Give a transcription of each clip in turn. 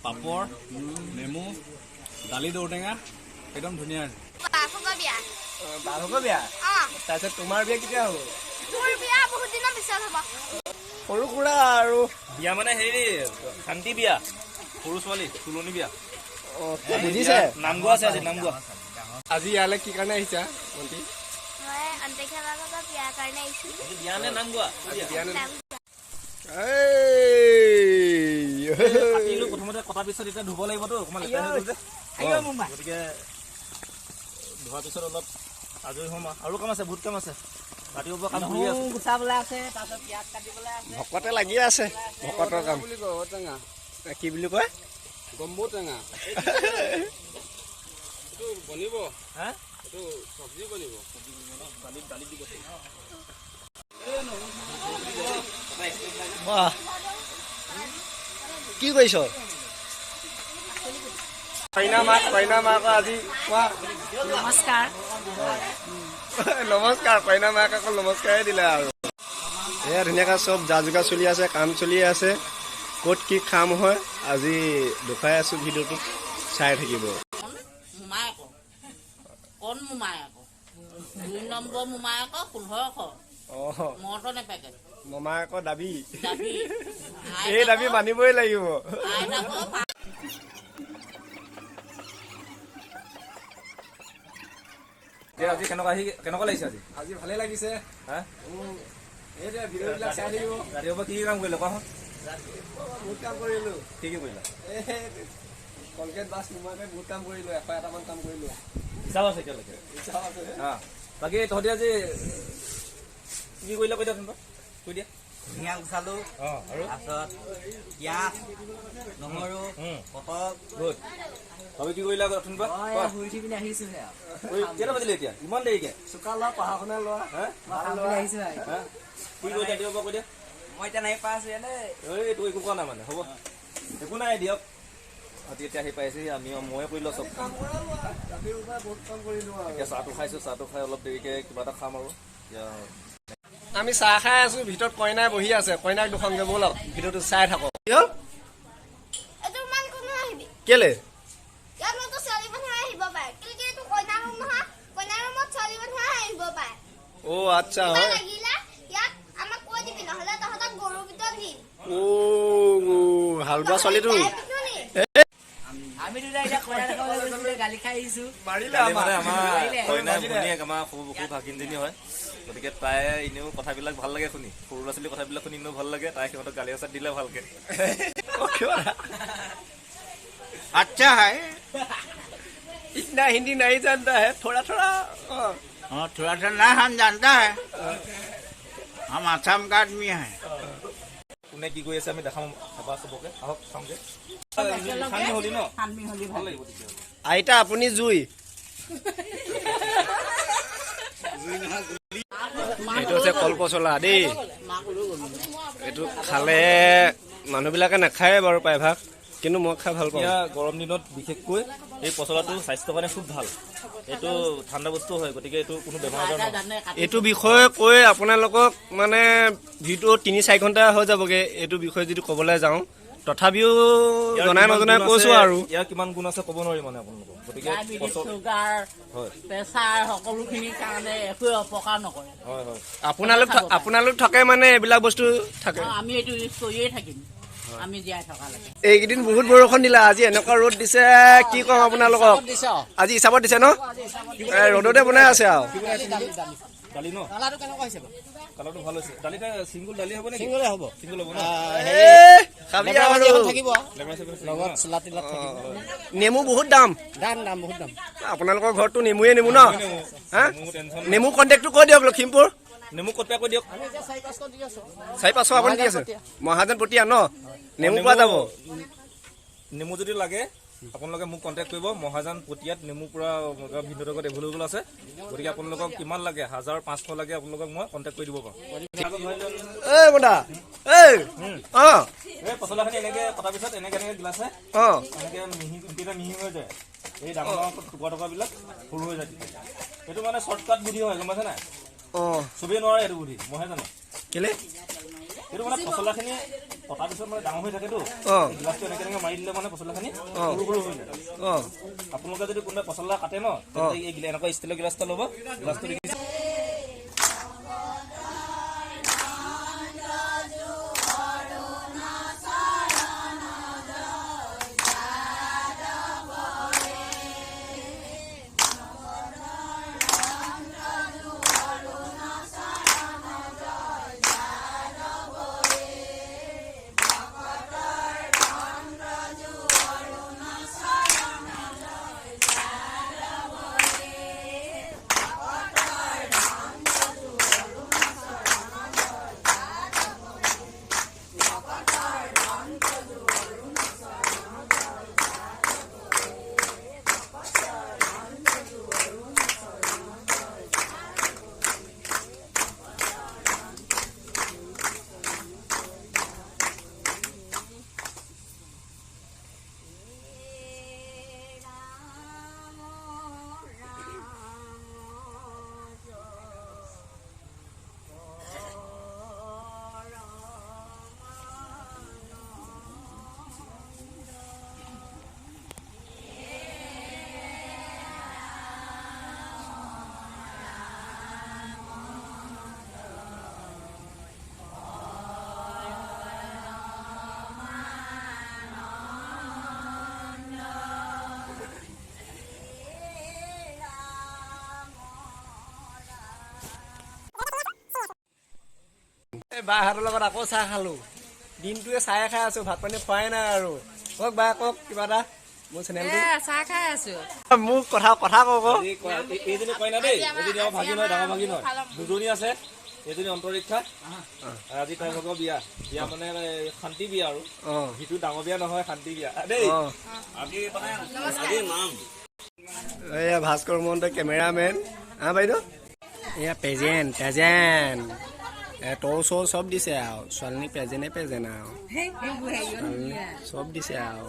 পাপড় নেমু দালি দৌটেঙা একদম ধুনীয়া বাৰশ বিয়া তাৰপিছত তোমাৰ বিয়া কেতিয়া হ'ব সৰু খুৰা আৰু বিয়া মানে হেৰি শান্তি বিয়া সৰু ছোৱালী তুলনি বিয়া বুজিছে নাম গোৱা আছে আজি নাম গোৱা আজি ইয়ালৈ কি কাৰণে আহিছা ভণ্টি বিয়া নে নাম গোৱা প্ৰথমতে কটাৰ পিছত এতিয়া ধুব লাগিবতো অকণমান গতিকে ধোৱাৰ পিছত অলপ আজৰি হ'ম আৰু কাম আছে বহুত কাম আছে ৰাতিপুৱা কাম কৰি আছে ভকতে লাগি আছে ভকতৰ কাম কি বুলি কয় গম্বু টেঙা বনিব হা এইটো চব্জি বনিব দালি দিব কি কৰিছ কইনা মাক আজি নমস্কাৰ নমস্কাৰ কইনা মাক আকৌ নমস্কাৰে দিলে আৰু এয়া ধুনীয়াকৈ চব যা যোগাৰ চলি আছে কাম চলি আছে ক'ত কি কাম হয় আজি দেখুৱাই আছো ভিডিঅ'টোত চাই থাকিব কণ মোমাই আকৌ 2 নম্বৰ মোমাই আকৌ 1500 মটৰ নেপেকেট মমাই আকৌ দাবী এই দাবী মানিবই লাগিব আজি কেনেকুৱা লাগিছে আজি ভালে লাগিছে হা ভিডিঅ'বিলাক চাই থাকিব ৰাতিপুৱা কি কাম কৰিলে কোৱা বহুত কাম কৰিলো কি কৰিলা কলগেট বাছ নোমাকে বহুত কাম কৰিলো 100 কাম কৰিলো হিচাপ আছে এতিয়ালৈকে বাকী তহঁতি আজি কি কৰিলা কৈ দিয়া কৈ দিয়া ধনিয়া গুচালো আৰু তাৰপিছত পিঁয়াজ নহৰু পটল তই কি কৰিলা শুই উঠি পিনে আহিছোহে কেইটা বাজিলে এতিয়া ইমান দেৰিকে চোকা লোৱা পঢ়া শুনা লোৱা আহিছো কি কৰি ৰাতিপুৱা কৈ দিয়া মই এতিয়া নাই পাই আছো ইয়াতে এইটো একো কোৱা নাই মানে হ'ব একো নাই দিয়ক এতিয়া আহি পাইছে ময়ে কৰিলো চব এতিয়া চাহটো খাইছো চাহটো খাই অলপ দেৰিকে কিবা এটা খাম আৰু আমি চাহ খাই আছো ভিতৰত কইনাই বহি আছে কইনাক দুখনকে ব'লক ভিডিঅ'টো চাই থাকক কি হ'ল কেলে অ আচ্ছা হয় অ হালবা ছোৱালীটো আমি দুটা এতিয়া কইনা দেখাবলৈ গৈছিলে গালি খাই আহিছো আমাৰ সৰু ভাগিনজনী হয় গতিকে তাই এনেও কথাবিলাক ভাল লাগে শুনি সৰু ল'ৰা ছোৱালী কথাবিলাক শুনি এনেও ভাল লাগে তাই সিহঁতক গালি আচাৰ দিলে ভালকে अच्छा है इतना हिंदी नहीं जानता है थोड़ा थोड़ा थोड़ा सा ना हम जानता है हम आसाम का आदमी है কোনে কি কৰি আছে আমি দেখাম চবকে আহক চামগে হলি ন ভাল লাগিব আইতা আপুনি জুই এইটো হৈছে কলপচলা দেই এইটো খালে মানুহবিলাকে নাখায় বাৰু প্ৰায়ভাগ কিন্তু মই খাই ভাল পাওঁ এতিয়া গৰম দিনত বিশেষকৈ এই পচলাটো স্বাস্থ্যৰ কাৰণে খুব ভাল এইটো ঠাণ্ডা বস্তু হয় গতিকে এইটো কোনো বেমাৰ আজাৰ নহয় এইটো বিষয়ে কৈ আপোনালোকক মানে ভিডিঅ' 3-4 ঘণ্টা হৈ যাবগে এইটো বিষয়ে যদি ক'বলৈ যাওঁ তথাপিও জনাই নজনাই কৈছো আৰু ইয়াৰ কিমান গুণ আছে ক'ব নোৱাৰি মানে আপোনালোকক গতিকে প্ৰেছাৰ সকলোখিনিৰ কাৰণে একোৱে অপকাৰ নকৰে হয় হয় আপোনালোক থাকে মানে এইবিলাক বস্তু থাকে আমি এইটো ইউজ কৰিয়ে থাকিম আমি জীয়াই থকালৈকে এইকেইদিন বহুত বৰষুণ দিলা আজি এনেকুৱা ৰ'দ দিছে কি ক'ম আপোনালোকক আজি হিচাপত দিছে ন ৰ'দতে বনাই আছে আৰু দালি ন কালাৰটো ভাল হৈছে দালিটা চিংগুল দালি হ'ব নেকি চিংগুল হ'ব ন নেমু বহুত দাম বহুত দাম আপোনালোকৰ ঘৰতটো নেমুৱে নেমু ন নেমু কণ্টেক্টটো কৈ দিয়ক লখিমপুৰ নেমু ক'ত কৈ দিয়ক 4-500 আপুনি দি আছে মহাজন পটীয়া ন নেমু পোৱা যাব নেমু যদি লাগে আপোনালোকে মোক কণ্টেক্ট কৰিব মহাজন পটীয়াত নেমু পুৰা ভিডিঅ'ৰ লগত এভেইলেবল আছে গতিকে আপোনালোকক কিমান লাগে 1500 লাগে আপোনালোকক মই কণ্টেক্ট কৰি দিব পাৰোঁ পচলাখিনি এনেকে কটাৰ পিছত এনেকে গিলাছে এনেকে মিহি হৈ যায় এই ডাঙৰ টুকুৰা সৰু হৈ যায় এইটো মানে শ্বৰ্টকাট বুদ্ধি হয় গম পাইছে নাই চবেই নোৱাৰে এইটো বুদ্ধি মইহে জানো কেলে এইটো মানে পচলাখিনি পতাৰ পিছত মানে ডাঙৰ হৈ থাকেতো অঁ গিলাচটো এনেকৈ মাৰি দিলে মানে পচলাখিনি অঁ সৰু সৰু হৈ যায় অঁ আপোনালোকে যদি কোনোবাই পচলা কাটে ন তেন্তে এই এনেকুৱা ষ্টিলৰ গিলাচ এটা ল'ব গিলাচটো দেখিছে বাহঁতৰ লগত আকৌ চাহ খালোঁ দিনটোৱে চাহে খাই আছোঁ ভাত পানী খোৱাই নাই আৰু কওক বা কওক কিবা এটা মোৰ চেনেলটো চাহ খাই আছো মোক কথা কওক এইজনী কইনা দেই এইজনী আমাৰ ভাগি নহয় ডাঙৰ ভাগি নহয় দুজনী আছে এইজনী অন্তৰীক্ষা আজি তেওঁলোকৰ বিয়া বিয়া মানে শান্তি বিয়া আৰু অঁ সিটো ডাঙৰ বিয়া নহয় শান্তি বিয়া দেই অঁ আজি মানে আজি নাম এয়া ভাস্কৰ মহন্ত কেমেৰামেন বাইদেউ এয়া পেজেণ্ট টৌ চৌ চব দিছে আৰু ছোৱালীজনী পেজেণ্ট আৰু চব দিছে আৰু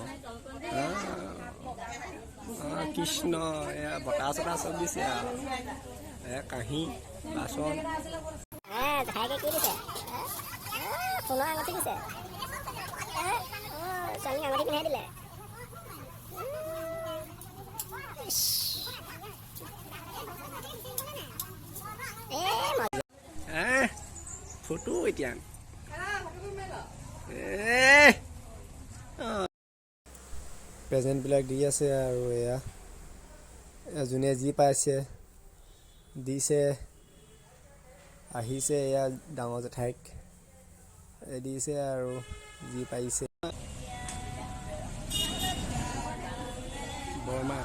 কৃষ্ণ এয়া বতাহ চতাহ চব দিছে আৰু এয়া কাঁহী বাচন ভাইকে কি দিছে সোণৰ আঙুঠি দিছে ছোৱালী আঙুঠি পিন্ধাই দিলে ফটো এতিয়া প্ৰেজেণ্টবিলাক দি আছে আৰু এয়া যোনে যি পাইছে দিছে আহিছে এয়া ডাঙৰ জেঠাইক দিছে আৰু যি পাৰিছে বৰমা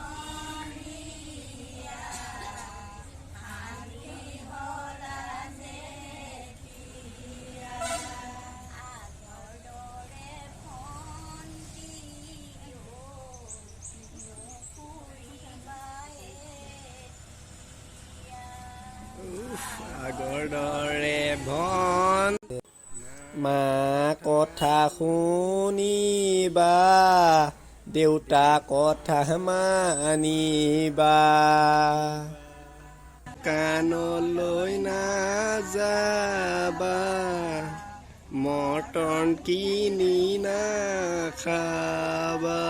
আগৰ দৰে ভন মা কথা শুনিবা দেউতা কথা মানিবা কাণলৈ নাযাবা মটন কিনি নাখাবা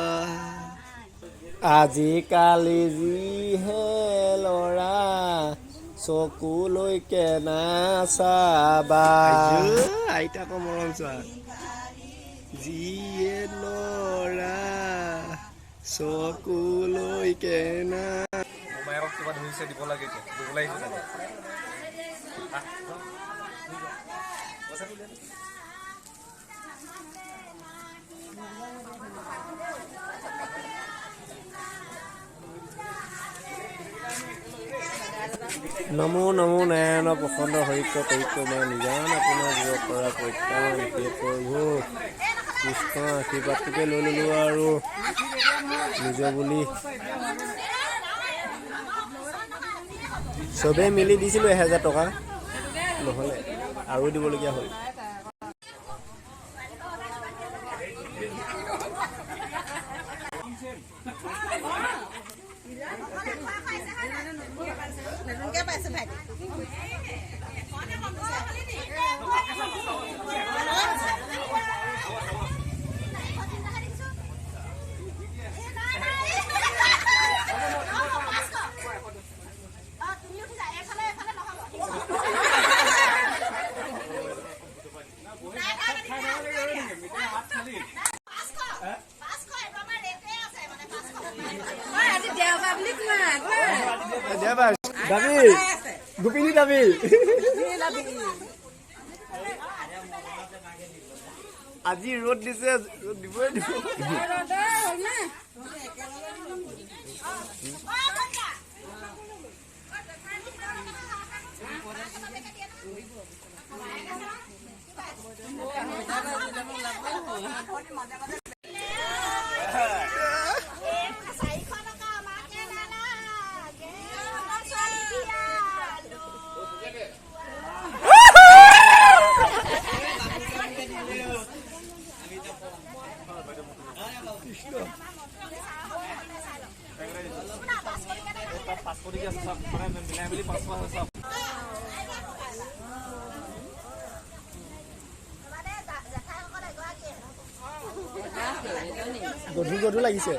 আজিকালি যিহে ল'ৰা চকুলৈকে নাচাবা আইতাকো মৰম চোৱা যিয়ে ল'ৰা চকুলৈকে না মোমায়েকক কিবা ধৰিছে দিব লাগে এতিয়া দিবলৈ আহিছে চাগে নমো নমো নাৰায়ণ প্ৰসন্ন হৰিক পবিত্ৰমা নিজান আপোনাৰ জীৱ কৰা প্ৰত্যান হে প্ৰভু কৃষ্ণ আশীৰ্বাদটোকে লৈ ল'লোঁ আৰু নিজৰ বুলি চবেই মিলি দিছিলোঁ 1000 টকা নহ'লে আৰু দিবলগীয়া হ'ল নতুনকে পাইছো ভাইটি যাবি গোপিনী যাবি আজি ৰ'দ দিছে ৰ'দ দিবই দিব গধুৰ গধুৰ লাগিছে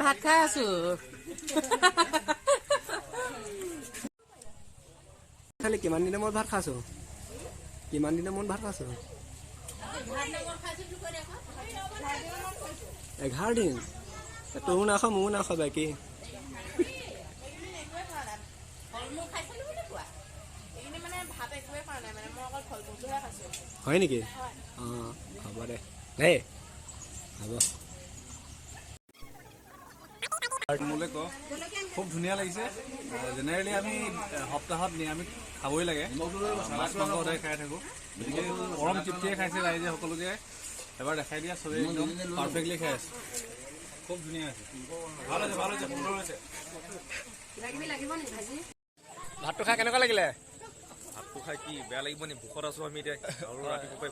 ভাত খাই আছো খালি কিমান দিনৰ মূৰত ভাত খাইছো কিমান দিনৰ মূৰত ভাত খাইছো 11 দিন তোৰ নাখাও মোৰ নাখাও বাকী হয় নেকি হ'ব দে দেই হ'ব মোলৈ ক খুব ধুনীয়া লাগিছে জেনেৰেলি আমি সপ্তাহত নিৰামিষ খাবই লাগে মাছ মাংস সদায় খাই থাকোঁ গতিকে পৰম তৃপ্তিয়ে খাইছে ৰাইজে সকলোকে এবাৰ দেখাই দিয়া চবেই একদম পাৰফেক্টলি খাই আছে খুব ধুনীয়া আছে ভাল হৈছে সুন্দৰ হৈছে ভাতটো খাই কেনেকুৱা লাগিলে ভাতটো খাই কি বেয়া লাগিব নি ভোকত আছো আমি এতিয়া আৰু ৰাতিপুৱাই